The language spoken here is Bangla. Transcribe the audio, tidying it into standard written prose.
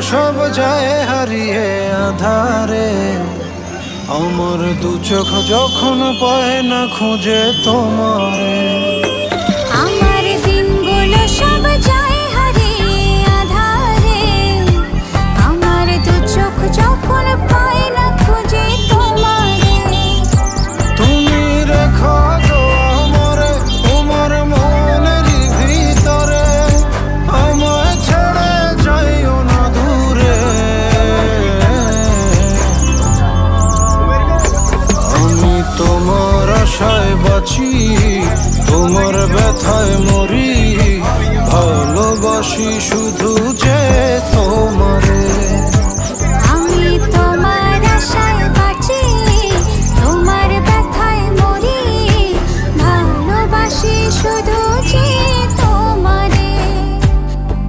সব যায় হারিয়ে আধারে, আমার দু চোখ যখন পায় না খুঁজে তোমারে। আমার দিনগুলো সব যায় হারিয়ে আঁধারে, আমার দু চোখ যখন পায় না খুঁজে তোমারে। তুমি রেখো গো আমারে তোমার মনের ভিতরে, আমায় ছেড়ে যাইও না দূরে। আমি তোমার আশায় বাঁচি, তোমার ব্যথায় মরি, ভালোবাসি শুধু